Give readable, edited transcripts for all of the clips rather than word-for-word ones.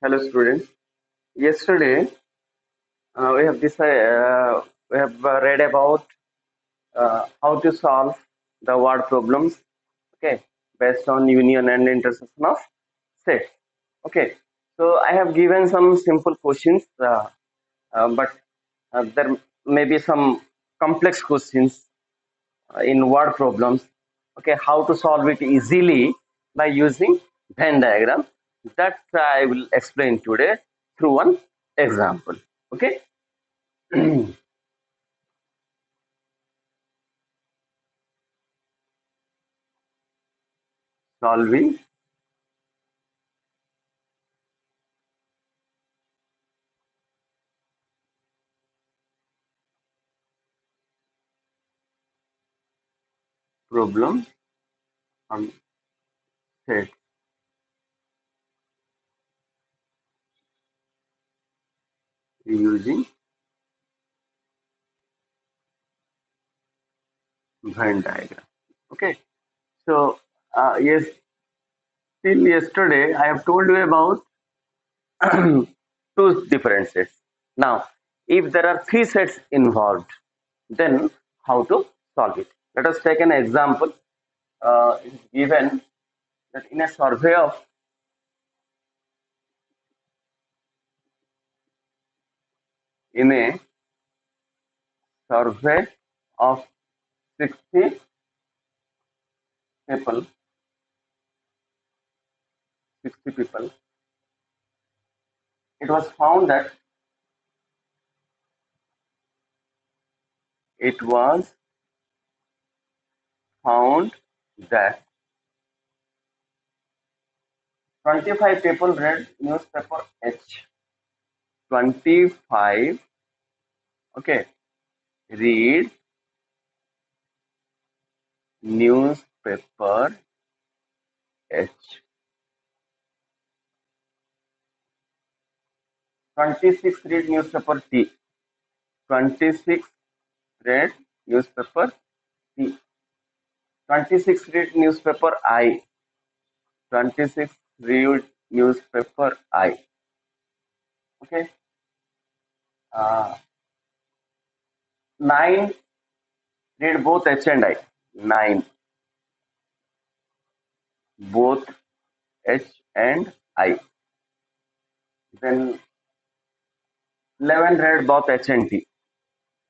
Hello, students. Yesterday, we have read about how to solve the word problems. Okay, based on union and intersection of sets. Okay, so I have given some simple questions, but there may be some complex questions in word problems. Okay, how to solve it easily by using Venn diagram. That I will explain today through one example. Okay, solving problem on set using Venn diagram. Okay, so yes, till yesterday I have told you about two different sets. Now, if there are three sets involved, then how to solve it? Let us take an example. It is given that in a survey of 60 people, 60 people, it was found that it was found that 25 people read newspaper H. 25, okay, read newspaper H. 26 read newspaper T. 26 read newspaper T. 26 read newspaper I. 26 read newspaper I. Okay. 9 read both H and I. 9 both H and I. Then 11 read both H and T.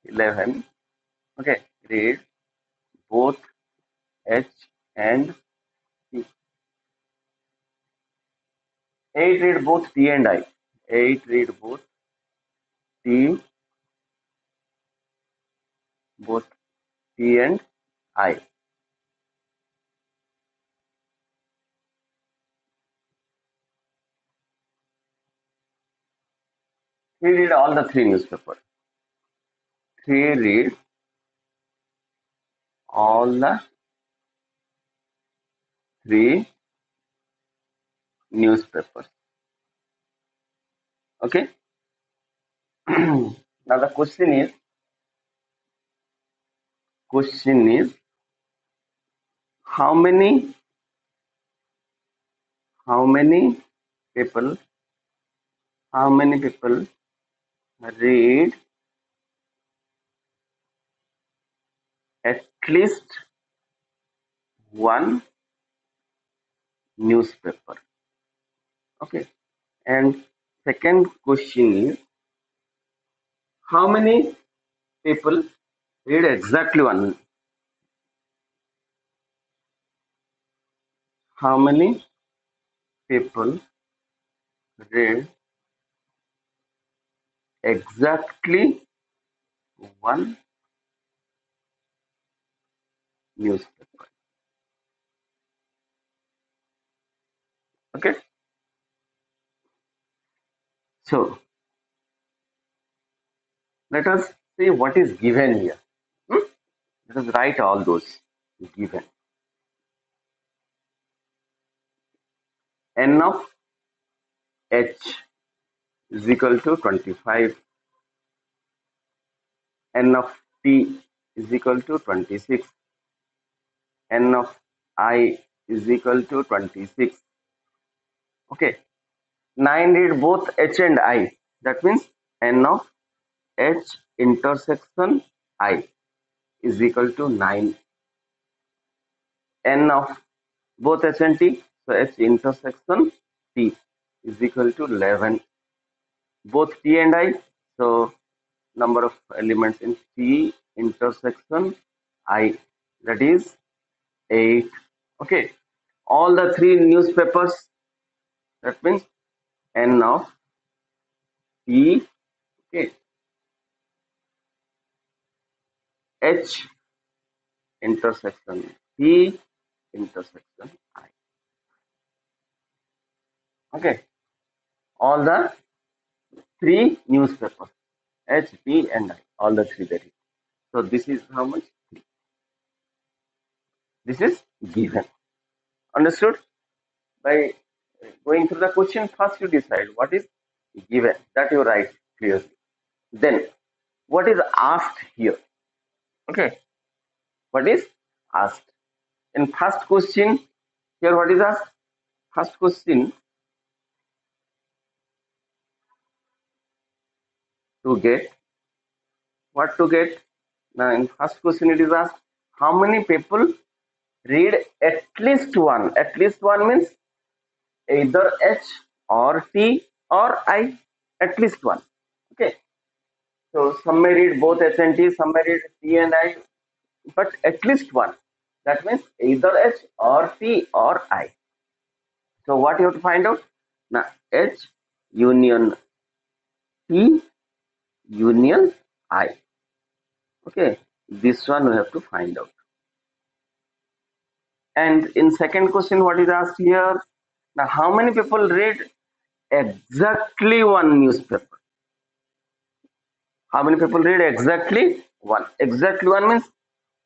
11, okay, read both H and T. 8 read both T and I. 8 read both T, both T and I. He read all the three newspapers. He read all the three newspapers. Okay. Now the question is how many how many people how many people read at least one newspaper. Okay. And second question is how many people read exactly one? How many people read exactly one newspaper? Okay. So let us see what is given here. Hmm? Let us write all those given. N of H is equal to 25. N of T is equal to 26. N of I is equal to 26. Okay. 9 read both H and I. That means n of H intersection I is equal to 9. N of both H and T, so H intersection T is equal to 11. Both T and I, so number of elements in T intersection I, that is 8. Okay, all the three newspapers, that means N of T, okay, H intersection T intersection I. Okay, all the three newspapers, H, T, and I, all the three there is. So this is how much? This is given. Understood? By going through the question, first you decide what is given. That you write clearly. Then what is asked here? Okay, what is asked? In first question, here what is asked? First question, to get. What to get? Now in first question it is asked, how many people read at least one? At least one means either H or T or I. At least one. Okay. So some may read both H and T, some may read T and I, but at least one. That means either H or T or I. So what you have to find out? Now H union T union I. Okay, this one we have to find out. And in second question, what is asked here? Now how many people read exactly one newspaper? How many people read exactly one? Exactly one means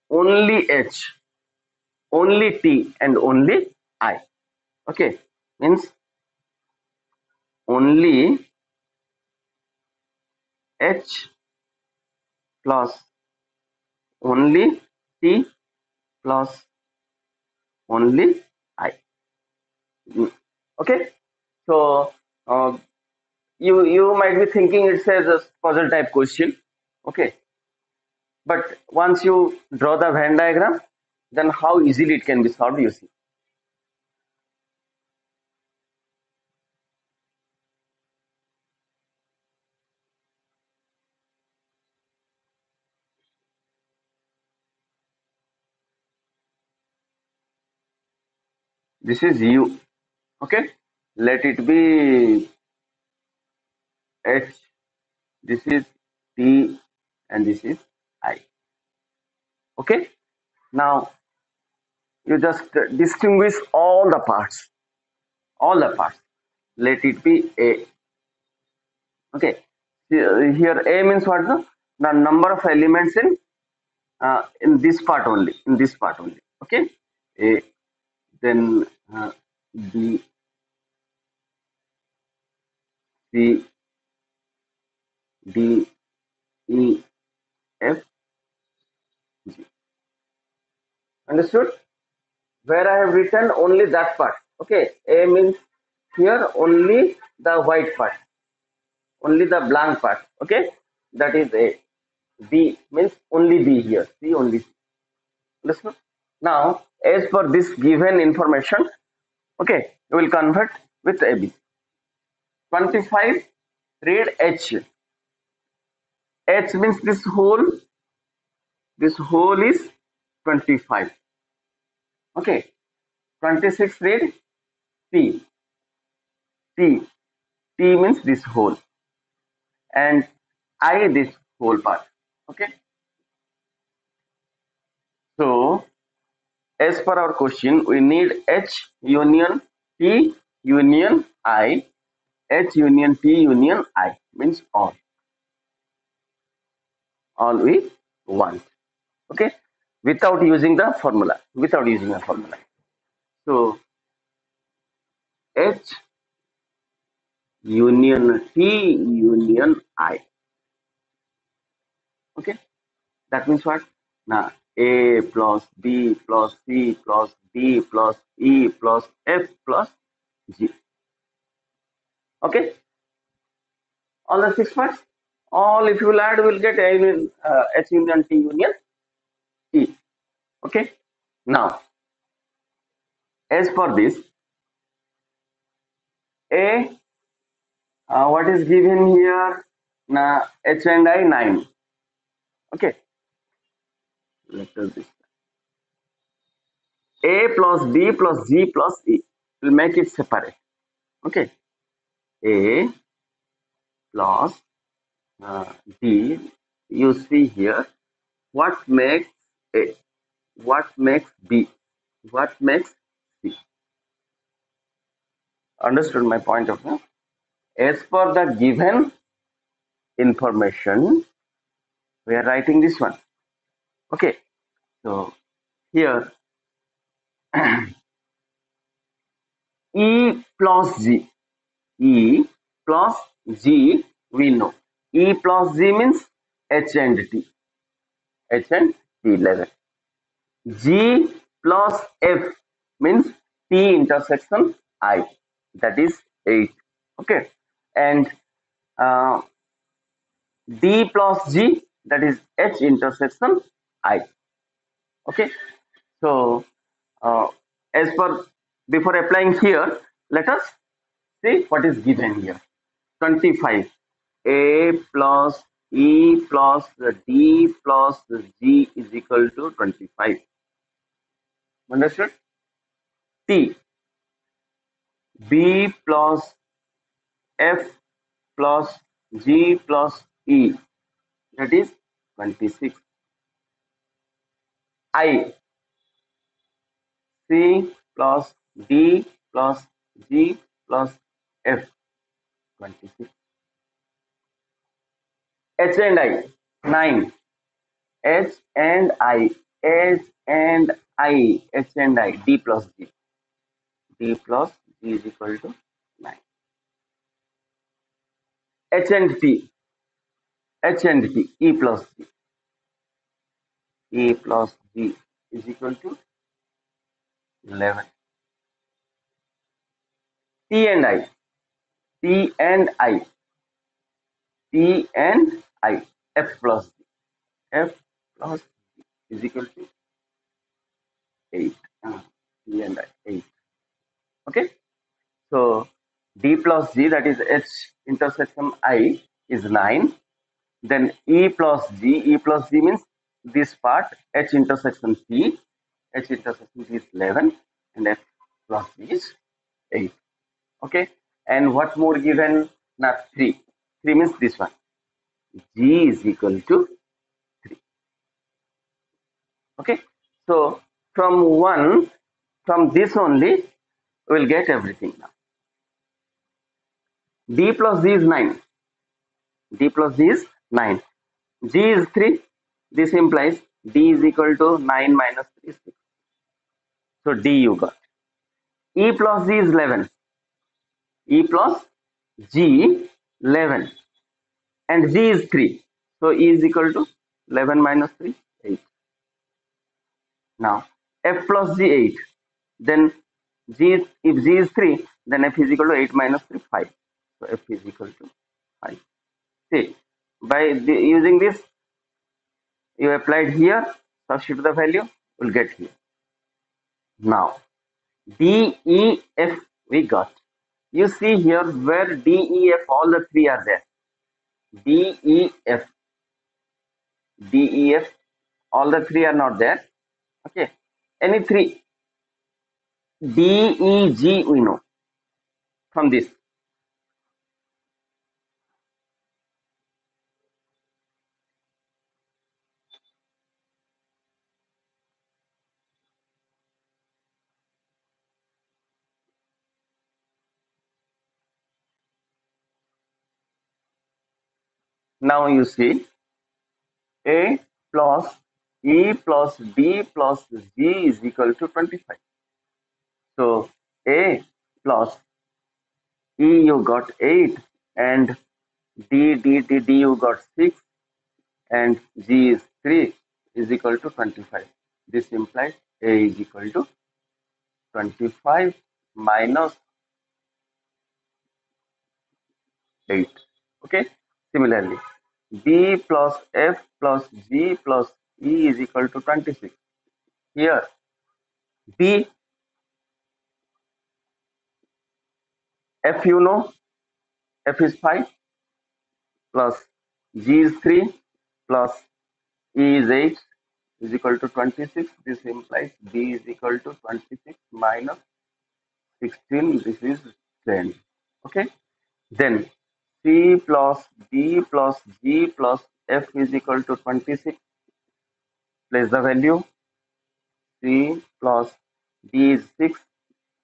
only H, only T, and only I. Okay, means only H plus only T plus only I. Okay, so you might be thinking it's a puzzle type question. Okay, but once you draw the Venn diagram, then how easily it can be solved, you see. This is U. Okay, let it be H, this is T, and this is I. Okay, now you just distinguish all the parts, all the parts. Let it be A. Okay, here A means what? The number of elements in this part only, in this part only. Okay, A, then B, C, D, E, F, G. Understood? Where I have written only that part. Okay, A means here only the white part, only the blank part. Okay, that is A. B means only B here. C only C. Understood? Now, as per this given information, okay, we will convert with AB. 25 read H. H means this whole is 25. Okay, 26 read T. T. T means this whole, and I this whole part. Okay, so as per our question, we need H union T union I. H union T union I means all we want. Okay, without using the formula, so H union T union I. Okay, that means what? Now A plus B plus C plus D plus E plus F plus G. Okay, all the 6 parts, all if you will add, will get A union, H union T union E. Okay, now as for this A, what is given here? Now H and I 9. Okay, let us this. A plus B plus G plus E will make it separate. Okay, A plus D. You see here what makes A, what makes B, what makes C. Understood my point of view? As per the given information, we are writing this one. Okay, so here E plus G, E plus G we know. E plus G means H and T, H and T 11. G plus F means T intersection I, that is 8. Okay, and uh, D plus G, that is H intersection I. Okay, so uh, as per, before applying here, let us see what is given here. 25. A plus E plus D plus G is equal to 25. Understood? T. B plus F plus G plus E, that is 26. I. C plus D plus G plus F, 26. H and I 9. H and I, H and I, H and I, D plus G, D plus G is equal to 9. H and T, H and T, E plus G, E plus G is equal to 11. T and I, T and I, T and I, F plus G, F plus G is equal to 8. T and I, 8. Okay, so D plus G, that is H intersection I, is 9. Then E plus G means this part, H intersection T, H intersection T is 11, and F plus G is 8. Okay, and what more given? Now 3. 3 means this one. G is equal to 3. Okay, so from this only, we will get everything now. D plus G is 9. D plus G is 9. G is 3. This implies D is equal to 9 minus 3 is 6. So D you got. E plus G is 11. E plus G 11. And G is 3. So E is equal to 11 minus 3, 8. Now F plus G 8. Then if G is 3, then F is equal to 8 minus 3, 5. So F is equal to 5. See, using this, you applied here, substitute the value, will get here. Now D, E, F we got. You see here where D, E, F, all the three are there. D, E, F, D, E, F, all the three are not there. Okay, any three. D, E, G we know from this. Now you see A plus E plus D plus G is equal to 25. So A plus E you got 8 and D you got 6 and G is 3 is equal to 25. This implies A is equal to 25 minus 8. Okay. Similarly, B plus F plus G plus E is equal to 26. Here, B, F you know, F is 5 plus G is 3 plus E is 8 is equal to 26. This implies B is equal to 26 minus 16. This is 10. Okay. Then C plus D plus G plus F is equal to 26. Place the value. C plus D is 6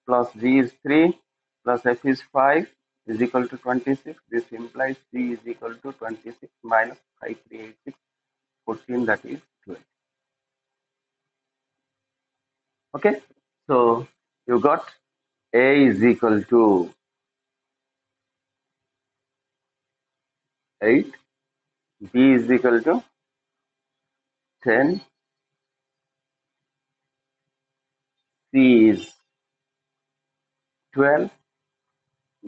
plus G is 3 plus F is 5 is equal to 26. This implies C is equal to 26 minus 5, 3, 8, 6, 14, that is 12. Okay. So you got A is equal to 8, B is equal to 10, C is 12,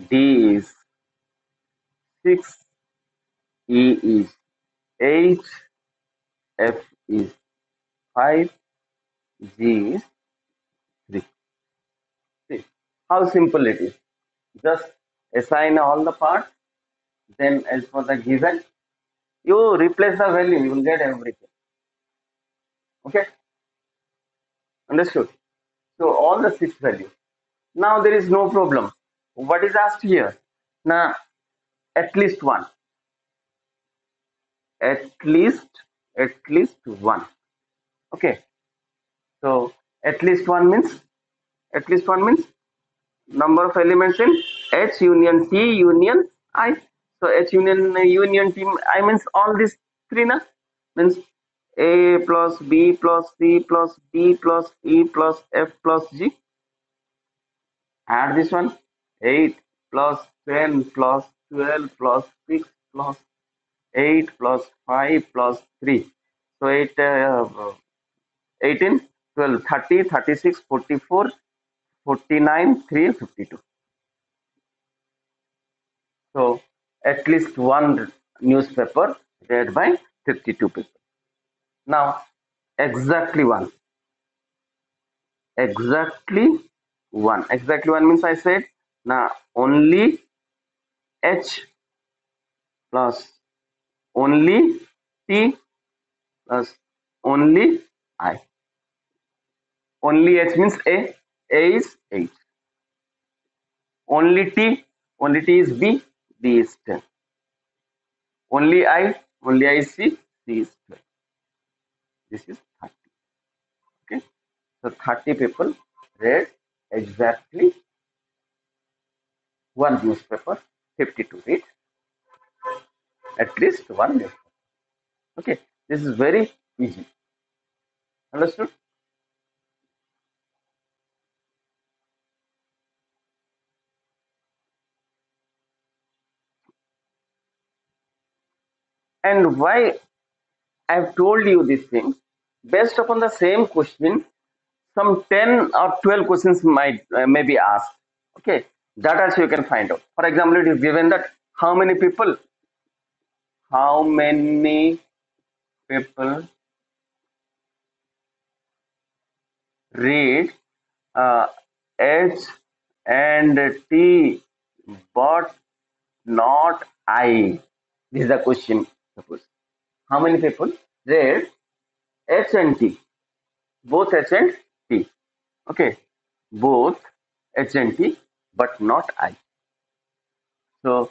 D is 6, E is 8, F is 5, G is 3. See how simple it is. Just assign all the parts, then as for the given, you replace the value, you will get everything. Okay, understood? So all the 6 values. Now there is no problem. What is asked here? Now at least one. At least one. Okay. So at least one means number of elements in H union T union I. So H union T I means all these three na means A plus B plus C plus D plus E plus F plus G. Add this one 8 plus 10 plus 12 plus 6 plus 8 plus 5 plus 3. So 8, 18, 12, 30, 36, 44, 49, 3, 52. So at least one newspaper read by 52 people. Now exactly one. Exactly one. Exactly one means I said now only H plus only T plus only I. Only H means A. A is 8. Only T is B. B is 10. Only I is C. C is 12. This is 30. Okay. So 30 people read exactly one newspaper. 52 read at least one newspaper. Okay. This is very easy. Understood? And why I've told you this thing? Based upon the same question, some 10 or 12 questions might may be asked. Okay. That also you can find out. For example, it is given that how many people read uh, H and T, but not I. This is the question. Suppose how many people read H and T, both H and T. Okay, both H and T, but not I. So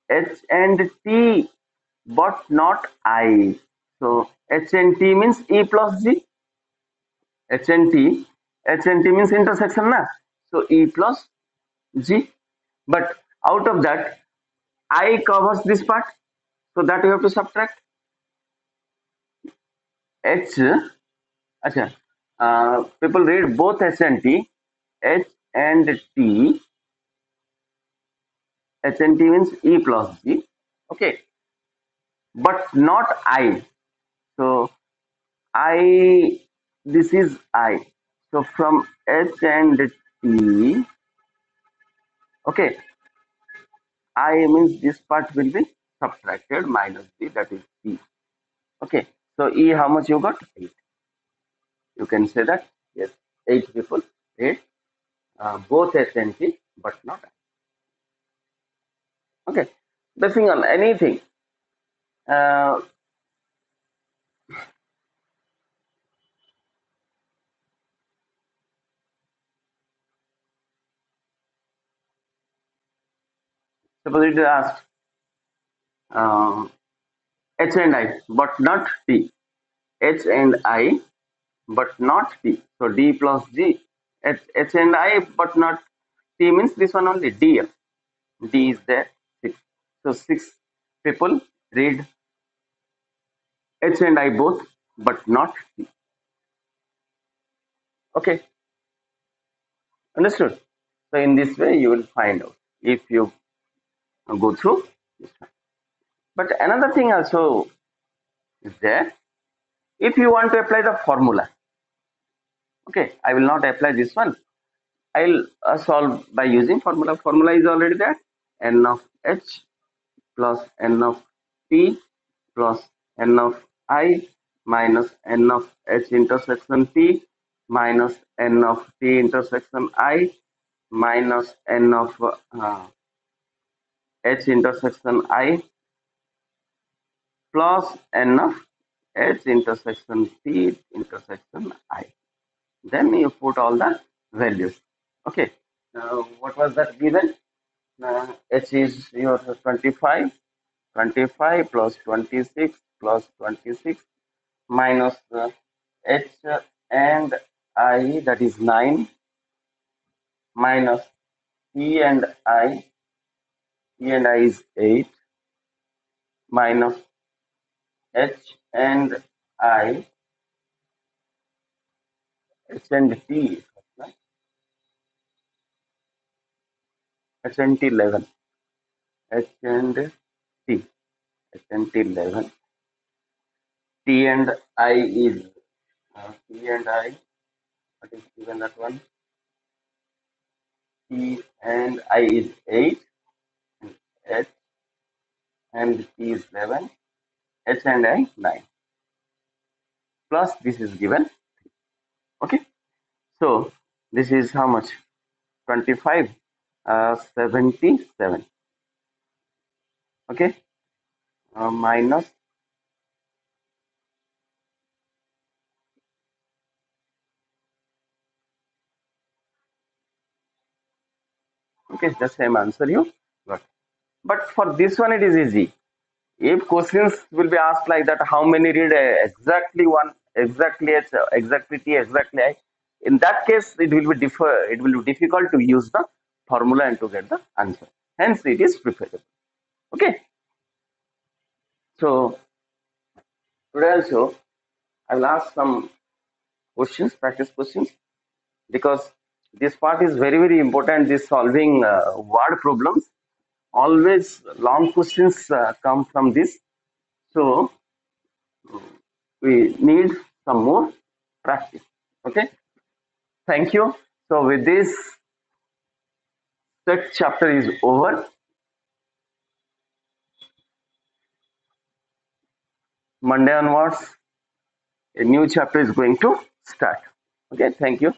H and T, but not I. So H and T means E plus G. H and T, H and T means intersection, na? So E plus G. But out of that, I covers this part. So that you have to subtract. H, acha, people read both H and T. H and T. H and T means E plus G. Okay. But not I. So I, this is I. So from H and T, okay, I means this part will be subtracted minus B, that is E. Okay. So E, how much you got? 8. You can say that yes, 8 people paid both S and T, but not I. Okay. Basing on anything. Uh, Suppose it is asked H and I, but not T. H and I, but not T. So D plus G. H and I, but not T means this one only D. D is there. 6. So 6 people read H and I both, but not T. Okay, understood. So in this way, you will find out if you go through this one. But another thing also is there. If you want to apply the formula, okay, I will not apply this one. I'll solve by using formula. Formula is already there. N of H plus N of T plus N of I minus N of H intersection T minus N of T intersection I minus N of H intersection I plus N of H intersection T intersection I. Then you put all the values. Okay. What was that given? H is your 25, 25 plus 26 plus 26 minus H and I, that is 9, minus E and I, E and I is 8, minus H and I, H and T, H and T 11, H and T, H and T 11, T and I is T and I, what is given that one? T and I is 8, and H and T is 11, H and I 9, plus this is given. Okay, so this is how much? 25, 77. Okay, minus, okay, the same answer you got. But for this one, it is easy. If questions will be asked like that, how many read exactly one, exactly H, exactly T, exactly I? In that case, it will be It will be difficult to use the formula and to get the answer. Hence, it is preferable. Okay. So today also, I will ask some questions, practice questions, because this part is very very important. This solving word problems. Always long questions come from this. So we need some more practice. Okay. Thank you. So with this, that chapter is over. Monday onwards, a new chapter is going to start. Okay. Thank you.